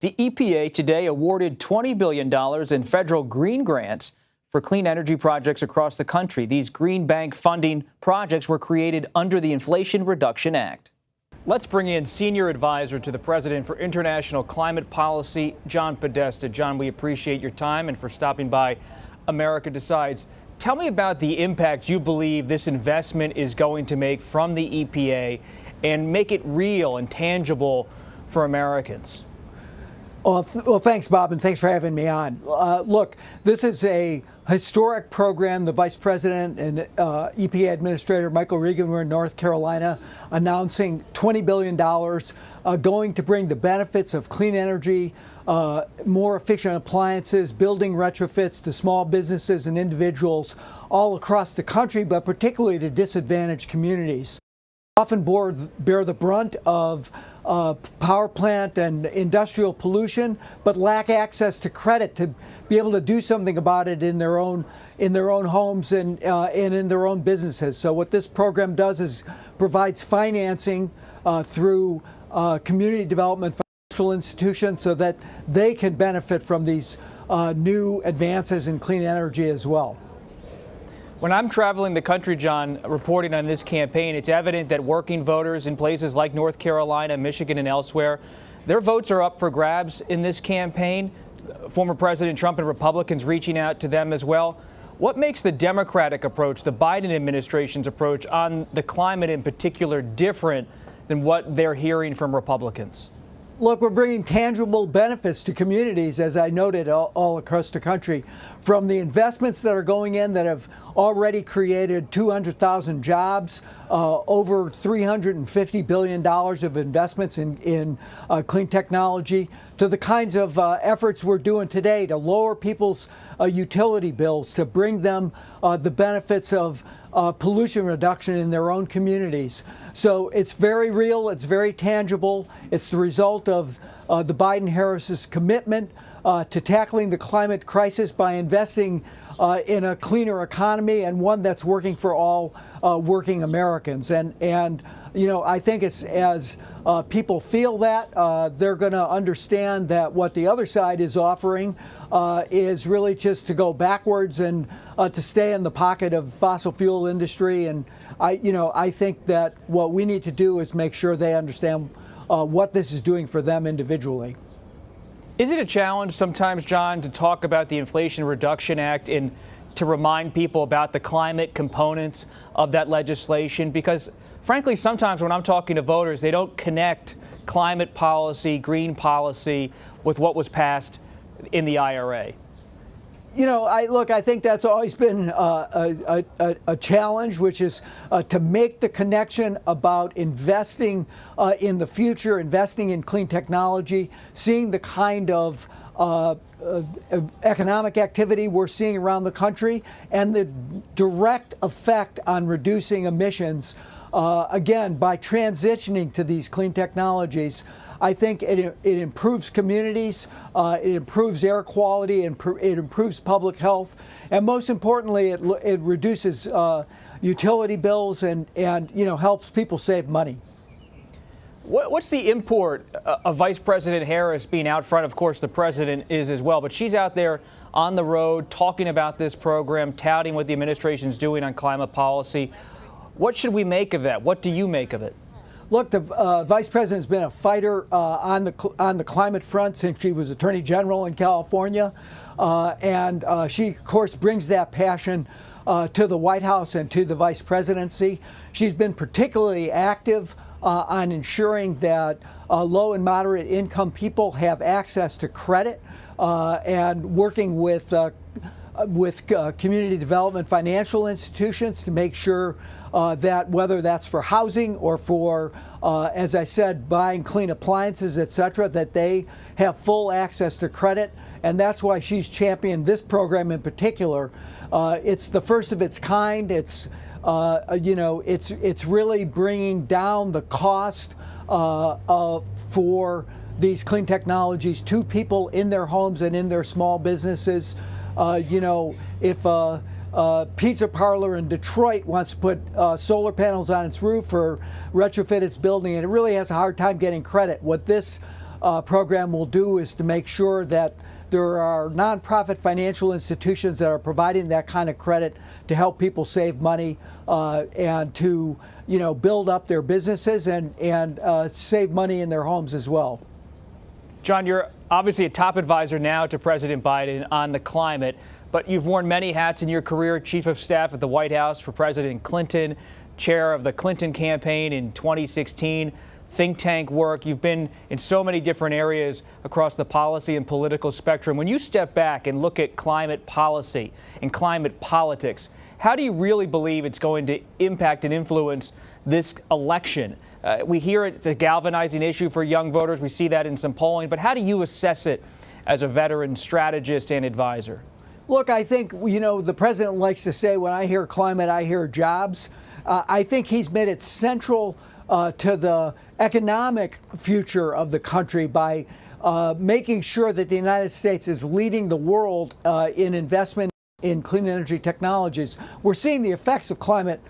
The EPA today awarded $20 billion in federal green grants for clean energy projects across the country. These green bank funding projects were created under the Inflation Reduction Act. Let's bring in Senior Advisor to the President for International Climate Policy, John Podesta. John, we appreciate your time and for stopping by America Decides. Tell me about the impact you believe this investment is going to make from the EPA and make it real and tangible for Americans. Well, thanks, Bob, and thanks for having me on. Look, this is a historic program. The Vice President and EPA Administrator Michael Regan were in North Carolina announcing $20 billion going to bring the benefits of clean energy, more efficient appliances, building retrofits to small businesses and individuals all across the country, but particularly to disadvantaged communities. Often bear the brunt of power plant and industrial pollution, but lack access to credit to be able to do something about it in their own homes and in their own businesses. So what this program does is provides financing through community development financial institutions so that they can benefit from these new advances in clean energy as well. When I'm traveling the country, John, reporting on this campaign, it's evident that working voters in places like North Carolina, Michigan, and elsewhere, their votes are up for grabs in this campaign. Former President Trump and Republicans reaching out to them as well. What makes the Democratic approach, the Biden administration's approach on the climate in particular, different than what they're hearing from Republicans? Look, we're bringing tangible benefits to communities, as I noted, all across the country, from the investments that are going in that have already created 200,000 jobs, over $350 billion of investments in clean technology, to the kinds of efforts we're doing today to lower people's utility bills, to bring them the benefits of pollution reduction in their own communities. So it's very real, it's very tangible. It's the result of the Biden-Harris's commitment to tackling the climate crisis by investing in a cleaner economy and one that's working for all working Americans. And you know, I think as people feel that, they're going to understand that what the other side is offering is really just to go backwards and to stay in the pocket of fossil fuel industry. And I think that what we need to do is make sure they understand what this is doing for them individually. Is it a challenge sometimes, John, to talk about the Inflation Reduction Act and to remind people about the climate components of that legislation? Because frankly, sometimes when I'm talking to voters, they don't connect climate policy, green policy with what was passed in the IRA. You know, I think that's always been a challenge, which is to make the connection about investing in the future, investing in clean technology, seeing the kind of economic activity we're seeing around the country, and the direct effect on reducing emissions. Again, by transitioning to these clean technologies, I think it improves communities, it improves air quality, it improves public health, and most importantly, it reduces utility bills and helps people save money. What's the import of Vice President Harris being out front? Of course, the president is as well, but she's out there on the road talking about this program, touting what the administration's doing on climate policy. What should we make of that? What do you make of it? Look, the Vice President's been a fighter on the climate front since she was Attorney General in California, and she, of course, brings that passion to the White House and to the Vice Presidency. She's been particularly active on ensuring that low and moderate income people have access to credit and working with community development financial institutions to make sure that whether that's for housing or for, as I said, buying clean appliances, et cetera, that they have full access to credit. And that's why she's championed this program in particular. It's the first of its kind. It's really bringing down the cost for these clean technologies to people in their homes and in their small businesses. If a pizza parlor in Detroit wants to put solar panels on its roof or retrofit its building, and it really has a hard time getting credit, what this program will do is to make sure that there are nonprofit financial institutions that are providing that kind of credit to help people save money and to, build up their businesses and save money in their homes as well. John, you're obviously a top advisor now to President Biden on the climate, but you've worn many hats in your career: Chief of Staff at the White House for President Clinton, Chair of the Clinton campaign in 2016, think tank work. You've been in so many different areas across the policy and political spectrum. When you step back and look at climate policy and climate politics, how do you really believe it's going to impact and influence this election? We hear it's a galvanizing issue for young voters. We see that in some polling. But how do you assess it as a veteran strategist and advisor? Look, I think, the president likes to say, when I hear climate, I hear jobs. I think he's made it central to the economic future of the country by making sure that the United States is leading the world in investment in clean energy technologies. We're seeing the effects of climate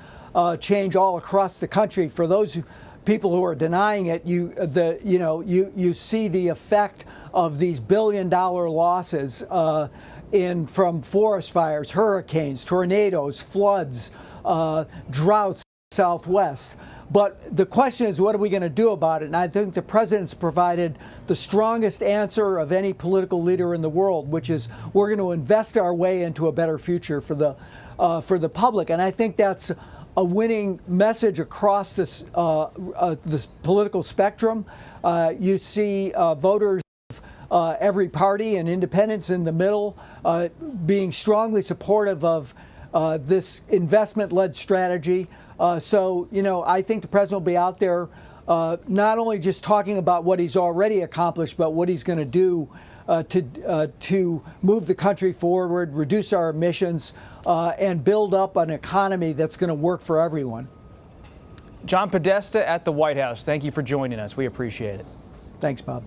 change all across the country. For those people who are denying it, you see the effect of these billion-dollar losses from forest fires, hurricanes, tornadoes, floods, droughts Southwest. But the question is, what are we going to do about it? And I think the president's provided the strongest answer of any political leader in the world, which is we're going to invest our way into a better future for the public. And I think that's a winning message across this political spectrum. You see voters of every party and independents in the middle being strongly supportive of this investment-led strategy. So, I think the president will be out there not only just talking about what he's already accomplished, but what he's going to do to move the country forward, reduce our emissions, and build up an economy that's going to work for everyone. John Podesta at the White House, thank you for joining us. We appreciate it. Thanks, Bob.